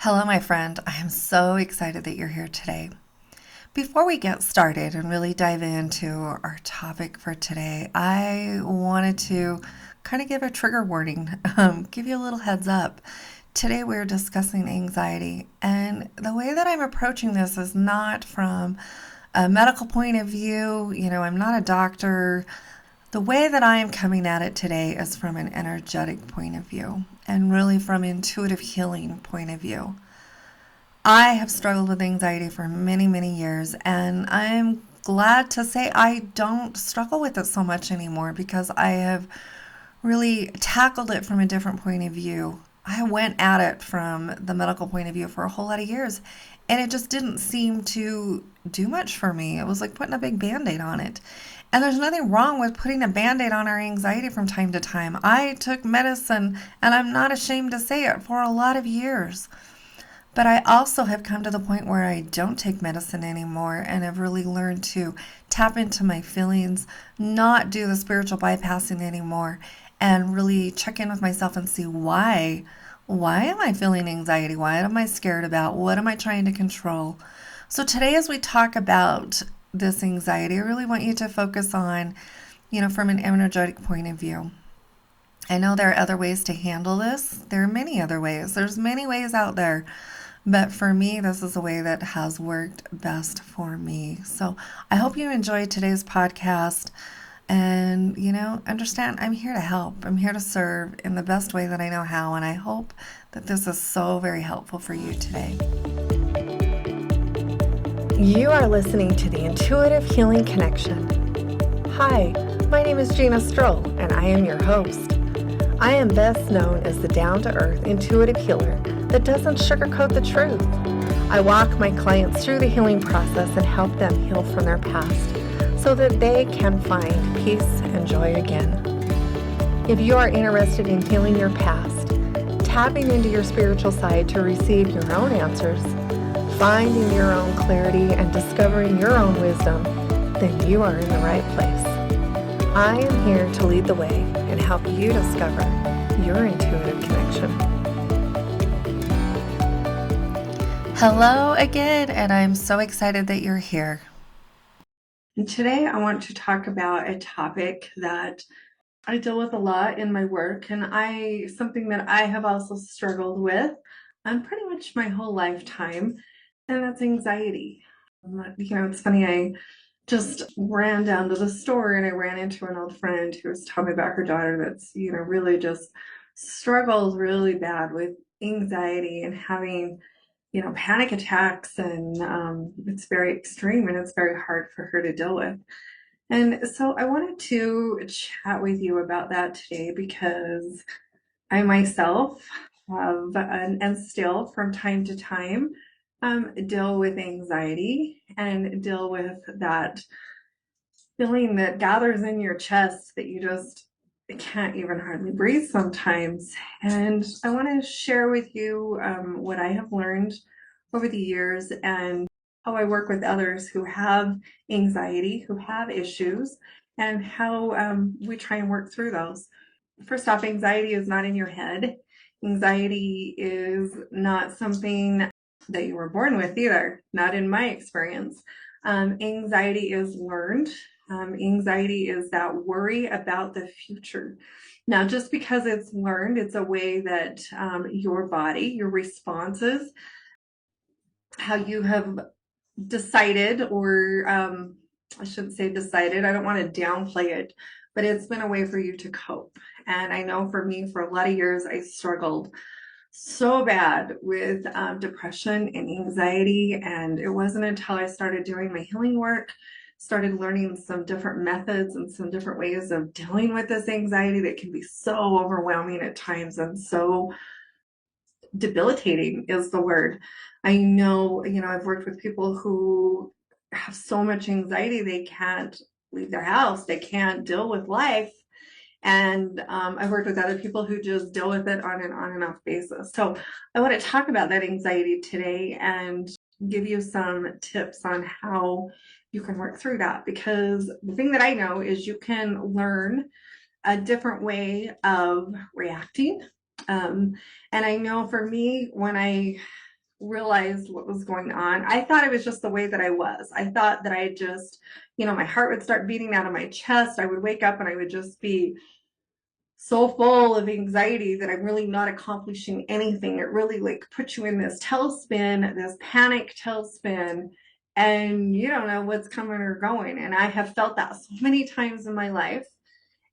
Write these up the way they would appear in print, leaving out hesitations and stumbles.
Hello, my friend. I am so excited that you're here today. Before we get started and really dive into our topic for today, I wanted to kind of give a trigger warning, give you a little heads up. Today, we're discussing anxiety, and the way that I'm approaching this is not from a medical point of view. I'm not a doctor. The way that I am coming at it today is from an energetic point of view and really from intuitive healing point of view. I have struggled with anxiety for many, many years, and I'm glad to say I don't struggle with it so much anymore because I have really tackled it from a different point of view. I went at it from the medical point of view for a whole lot of years, and it just didn't seem to do much for me. It was like putting a big band aid on it. And there's nothing wrong with putting a band aid on our anxiety from time to time. I took medicine, and I'm not ashamed to say it, for a lot of years. But I also have come to the point where I don't take medicine anymore and have really learned to tap into my feelings, not do the spiritual bypassing anymore, and really check in with myself and see why. Why am I feeling anxiety? Why am I scared about? What am I trying to control? So today, as we talk about this anxiety, I really want you to focus on, from an energetic point of view. I know there are other ways to handle this. There are many other ways. There's many ways out there. But for me, this is the way that has worked best for me. So I hope you enjoyed today's podcast. And, understand I'm here to help. I'm here to serve in the best way that I know how. And I hope that this is so very helpful for you today. You are listening to the Intuitive Healing Connection. Hi, my name is Gina Stroll, and I am your host. I am best known as the down-to-earth intuitive healer that doesn't sugarcoat the truth. I walk my clients through the healing process and help them heal from their past so that they can find peace and joy again. If you are interested in healing your past, tapping into your spiritual side to receive your own answers, finding your own clarity, and discovering your own wisdom, then you are in the right place. I am here to lead the way and help you discover your intuitive connection. Hello again, and I'm so excited that you're here. And today I want to talk about a topic that I deal with a lot in my work, and something that I have also struggled with pretty much my whole lifetime, and that's anxiety. It's funny, I just ran down to the store and I ran into an old friend who was telling me about her daughter that's, really just struggles really bad with anxiety and having, panic attacks. And it's very extreme and it's very hard for her to deal with. And so I wanted to chat with you about that today because I myself have, and still from time to time, deal with anxiety and deal with that feeling that gathers in your chest that you just can't even hardly breathe sometimes. And I want to share with you what I have learned over the years and how I work with others who have anxiety, who have issues, and how we try and work through those. First off, anxiety is not in your head. Anxiety is not something that you were born with either, not in my experience. Anxiety is learned. Anxiety is that worry about the future. Now, just because it's learned, it's a way that your body, your responses, how you have decided, or I shouldn't say decided, I don't want to downplay it, but it's been a way for you to cope. And I know for me, for a lot of years, I struggled so bad with depression and anxiety. And it wasn't until I started doing my healing work, started learning some different methods and some different ways of dealing with this anxiety that can be so overwhelming at times and so debilitating is the word. I know, I've worked with people who have so much anxiety they can't leave their house, they can't deal with life. And I've worked with other people who just deal with it on and off basis. So I want to talk about that anxiety today and give you some tips on how you can work through that. Because the thing that I know is you can learn a different way of reacting. And I know for me, when I realized what was going on. I thought it was just the way that I was. I thought that I just, my heart would start beating out of my chest. I would wake up and I would just be so full of anxiety that I'm really not accomplishing anything. It really like puts you in this tailspin, this panic tailspin, and you don't know what's coming or going. And I have felt that so many times in my life.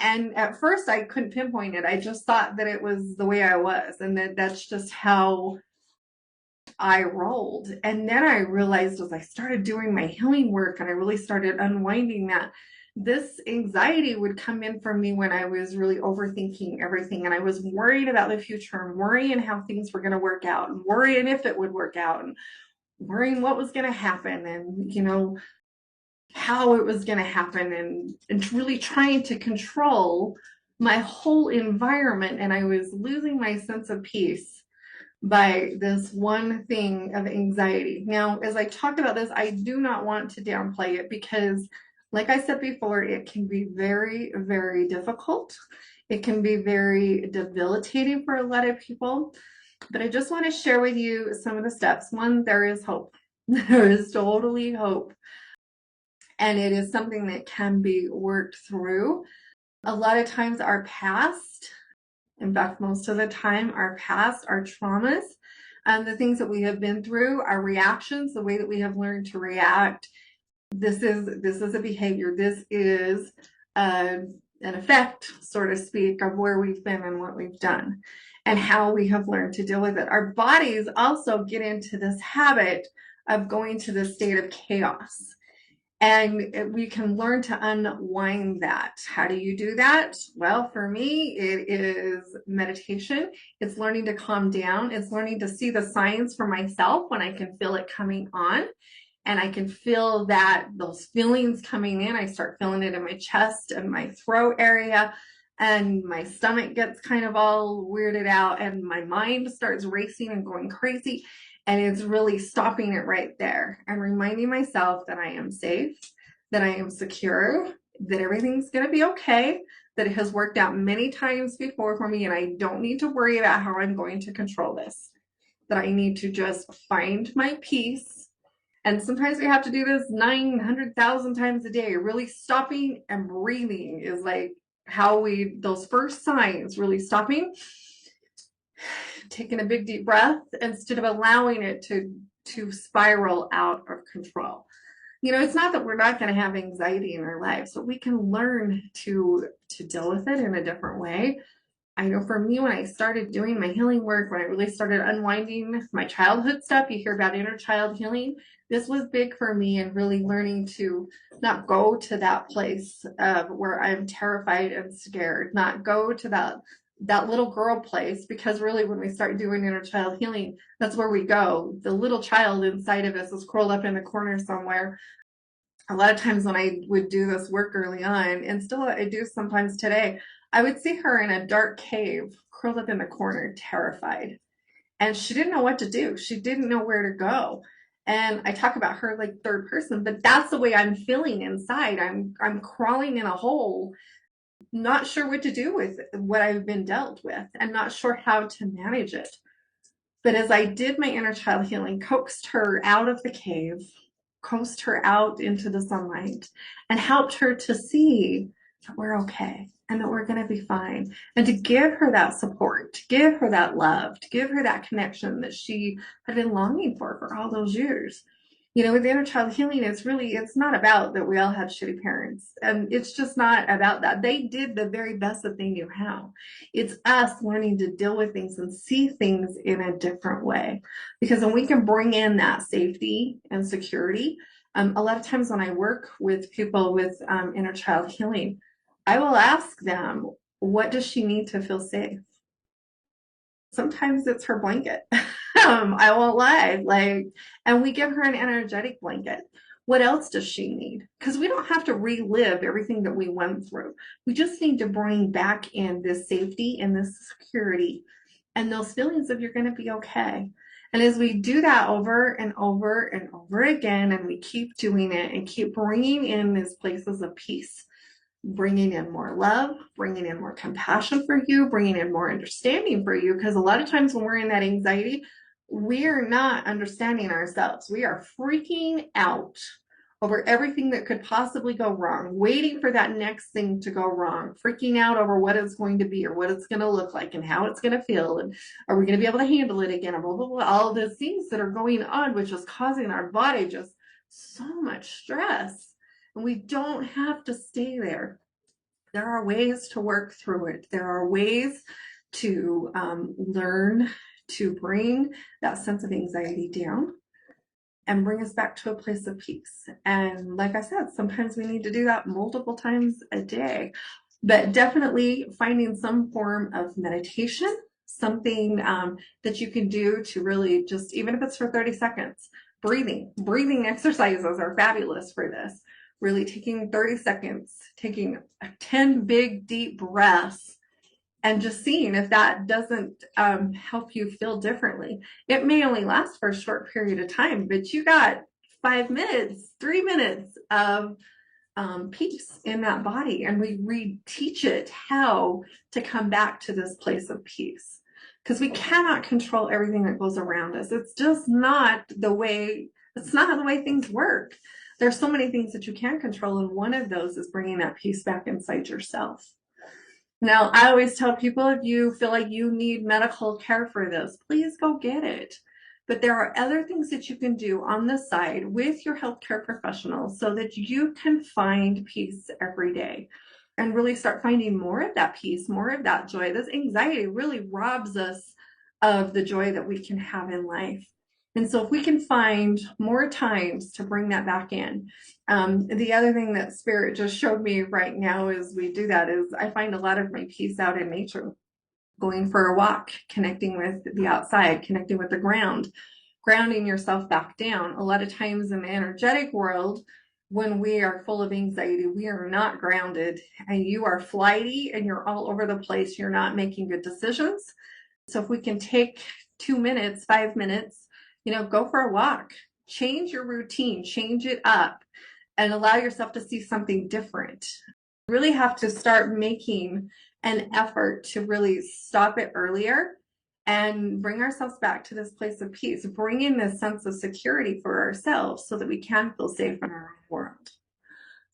And at first I couldn't pinpoint it. I just thought that it was the way I was and that's just how I rolled. And then I realized as I started doing my healing work and I really started unwinding that, this anxiety would come in for me when I was really overthinking everything. And I was worried about the future and worrying how things were going to work out and worrying if it would work out and worrying what was going to happen and, how it was going to happen and really trying to control my whole environment. And I was losing my sense of peace by this one thing of anxiety. Now, as I talk about this, I do not want to downplay it because, like I said before, it can be very, very difficult. It can be very debilitating for a lot of people. But I just want to share with you some of the steps. One, there is hope. There is totally hope. And it is something that can be worked through. A lot of times our past, in fact, most of the time, our past, our traumas, the things that we have been through, our reactions, the way that we have learned to react, this is a behavior. This is an effect, so to speak, of where we've been and what we've done and how we have learned to deal with it. Our bodies also get into this habit of going to the state of chaos. And we can learn to unwind that. How do you do that? Well, for me, it is meditation. It's learning to calm down. It's learning to see the signs for myself when I can feel it coming on. And I can feel that those feelings coming in. I start feeling it in my chest and my throat area. And my stomach gets kind of all weirded out. And my mind starts racing and going crazy. And it's really stopping it right there and reminding myself that I am safe, that I am secure, that everything's going to be okay, that it has worked out many times before for me, and I don't need to worry about how I'm going to control this, that I need to just find my peace. And sometimes we have to do this 900,000 times a day. Really stopping and breathing is like how those first signs, really stopping, taking a big deep breath instead of allowing it to spiral out of control. It's not that we're not going to have anxiety in our lives, but we can learn to deal with it in a different way. I know for me, when I started doing my healing work, when I really started unwinding my childhood stuff, you hear about inner child healing. This was big for me and really learning to not go to that place of where I'm terrified and scared, not go to that little girl place, because really when we start doing inner child healing, that's where we go. The little child inside of us is curled up in the corner somewhere. A lot of times when I would do this work early on, and still I do sometimes today, I would see her in a dark cave, curled up in the corner, terrified. And she didn't know what to do. She didn't know where to go. And I talk about her like third person, but that's the way I'm feeling inside. I'm crawling in a hole, not sure what to do with what I've been dealt with and not sure how to manage it. But as I did my inner child healing, coaxed her out of the cave, coaxed her out into the sunlight, and helped her to see that we're okay and that we're going to be fine, and to give her that support, to give her that love, to give her that connection that she had been longing for all those years. With inner child healing, it's not about that we all had shitty parents. And it's just not about that. They did the very best that they knew how. It's us learning to deal with things and see things in a different way. Because when we can bring in that safety and security, a lot of times when I work with people with inner child healing, I will ask them, what does she need to feel safe? Sometimes it's her blanket. I won't lie. And we give her an energetic blanket. What else does she need? Because we don't have to relive everything that we went through. We just need to bring back in this safety and this security and those feelings of you're going to be okay. And as we do that over and over and over again, and we keep doing it and keep bringing in these places of peace, bringing in more love, bringing in more compassion for you, bringing in more understanding for you. Because a lot of times when we're in that anxiety, we're not understanding ourselves. We are freaking out over everything that could possibly go wrong, waiting for that next thing to go wrong, freaking out over what it's going to be or what it's going to look like and how it's going to feel. And are we going to be able to handle it again? And blah, blah, blah, all the things that are going on, which is causing our body just so much stress. And we don't have to stay there. There are ways to work through it. There are ways to learn to bring that sense of anxiety down and bring us back to a place of peace. And like I said, sometimes we need to do that multiple times a day, but definitely finding some form of meditation, something that you can do to really just, even if it's for 30 seconds, breathing exercises are fabulous for this. Really taking 30 seconds, taking 10 big deep breaths, and just seeing if that doesn't help you feel differently. It may only last for a short period of time, but you got 5 minutes, 3 minutes of peace in that body. And we reteach it how to come back to this place of peace. Because we cannot control everything that goes around us. It's just not the way, it's not the way things work. There's so many things that you can control, and one of those is bringing that peace back inside yourself. Now, I always tell people, if you feel like you need medical care for this, please go get it. But there are other things that you can do on the side with your healthcare professionals so that you can find peace every day and really start finding more of that peace, more of that joy. This anxiety really robs us of the joy that we can have in life. And so if we can find more times to bring that back in. The other thing that Spirit just showed me right now as we do that is I find a lot of my peace out in nature, going for a walk, connecting with the outside, connecting with the ground, grounding yourself back down. A lot of times in the energetic world, when we are full of anxiety, we are not grounded and you are flighty and you're all over the place. You're not making good decisions. So if we can take 2 minutes, 5 minutes, go for a walk, change your routine, change it up, and allow yourself to see something different. You really have to start making an effort to really stop it earlier and bring ourselves back to this place of peace, bring in this sense of security for ourselves so that we can feel safe in our own world.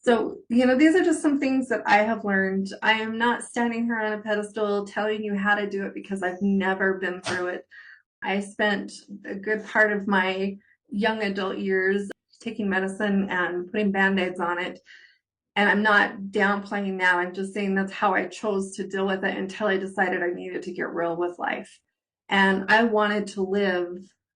So, these are just some things that I have learned. I am not standing here on a pedestal telling you how to do it because I've never been through it. I spent a good part of my young adult years taking medicine and putting Band-Aids on it. And I'm not downplaying that. I'm just saying that's how I chose to deal with it until I decided I needed to get real with life. And I wanted to live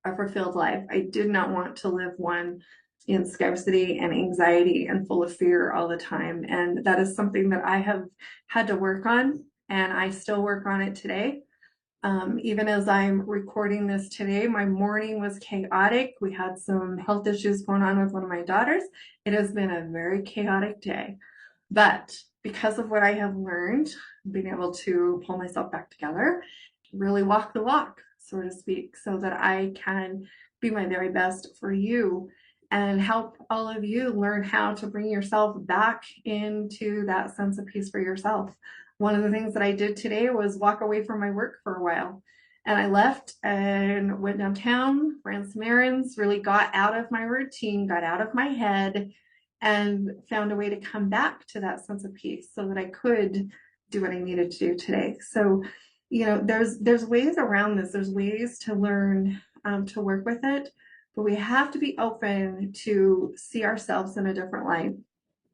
a fulfilled life. I did not want to live one in scarcity and anxiety and full of fear all the time. And that is something that I have had to work on, and I still work on it today. Even as I'm recording this today, my morning was chaotic. We had some health issues going on with one of my daughters. It has been a very chaotic day, but because of what I have learned, being able to pull myself back together, really walk the walk, so to speak, so that I can be my very best for you and help all of you learn how to bring yourself back into that sense of peace for yourself. One of the things that I did today was walk away from my work for a while. And I left and went downtown, ran some errands, really got out of my routine, got out of my head, and found a way to come back to that sense of peace so that I could do what I needed to do today. So, there's ways around this. There's ways to learn to work with it, but we have to be open to see ourselves in a different light.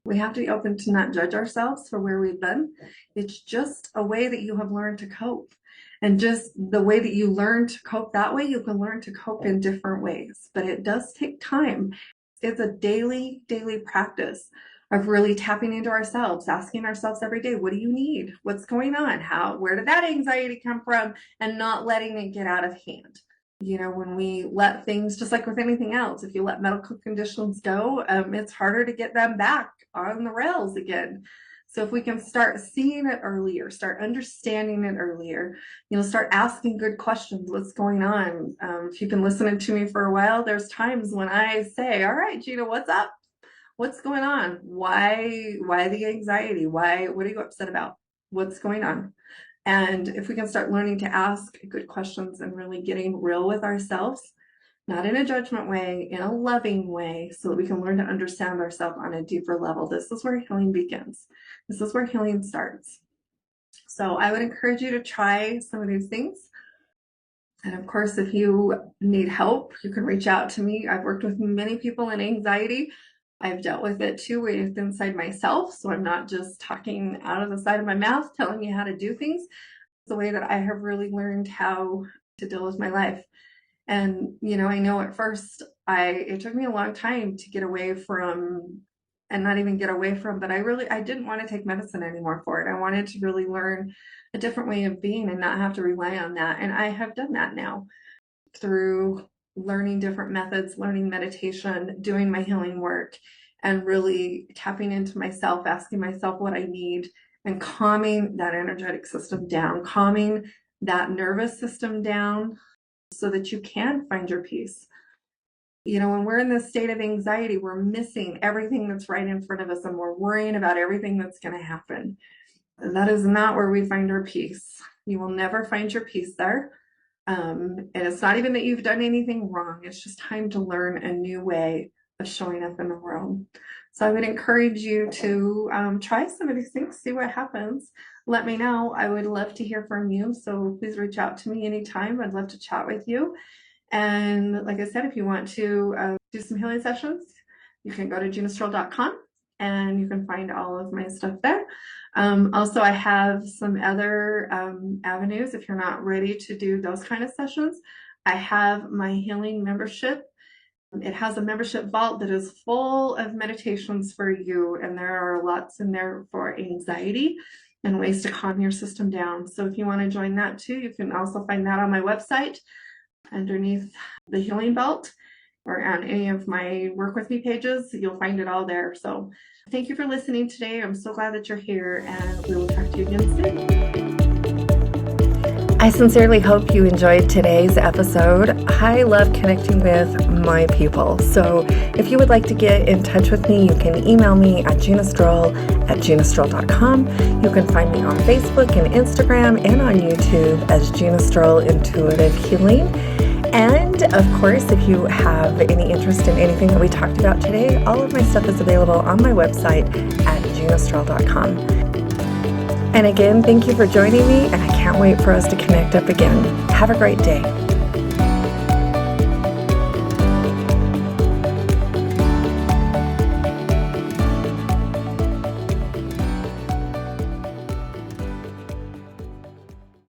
We have to be open to not judge ourselves for where we've been. It's just a way that you have learned to cope. And just the way that you learn to cope that way, you can learn to cope in different ways. But it does take time. It's a daily practice of really tapping into ourselves, asking ourselves every day, what do you need? What's going on? Where did that anxiety come from? And not letting it get out of hand. When we let things, just like with anything else, if you let medical conditions go, it's harder to get them back on the rails again. So if we can start seeing it earlier, start understanding it earlier, start asking good questions. What's going on? If you've been listening to me for a while, there's times when I say, all right, Gina, what's up? What's going on? Why the anxiety? What are you upset about? What's going on? And if we can start learning to ask good questions and really getting real with ourselves, not in a judgment way, in a loving way, so that we can learn to understand ourselves on a deeper level. This is where healing begins. This is where healing starts. So I would encourage you to try some of these things. And of course, if you need help, you can reach out to me. I've worked with many people in anxiety. I've dealt with it too inside myself. So I'm not just talking out of the side of my mouth telling you how to do things. It's the way that I have really learned how to deal with my life. And, I know at first it took me a long time to get away from, and not even get away from, but I didn't want to take medicine anymore for it. I wanted to really learn a different way of being and not have to rely on that. And I have done that now through learning different methods, learning meditation, doing my healing work, and really tapping into myself, asking myself what I need, and calming that energetic system down, calming that nervous system down so that you can find your peace. When we're in this state of anxiety, we're missing everything that's right in front of us, and we're worrying about everything that's going to happen. And that is not where we find our peace. You will never find your peace there. And it's not even that you've done anything wrong. It's just time to learn a new way of showing up in the world. So I would encourage you to try some of these things, see what happens. Let me know. I would love to hear from you. So please reach out to me anytime. I'd love to chat with you. And like I said, if you want to do some healing sessions, you can go to ginastroll.com and you can find all of my stuff there. Also, I have some other avenues if you're not ready to do those kind of sessions. I have my healing membership. It has a membership vault that is full of meditations for you, and there are lots in there for anxiety and ways to calm your system down. So if you want to join that too, you can also find that on my website underneath the healing belt, or on any of my work with me pages. You'll find it all there. So thank you for listening today. I'm so glad that you're here, and we will talk to you again soon. I sincerely hope you enjoyed today's episode. I love connecting with my people. So if you would like to get in touch with me, you can email me at ginastroll@ginastroll.com. You can find me on Facebook and Instagram and on YouTube as Gina Stroll Intuitive Healing. And of course, if you have any interest in anything that we talked about today, all of my stuff is available on my website at ginastroll.com. And again, thank you for joining me, and I can't wait for us to connect up again. Have a great day.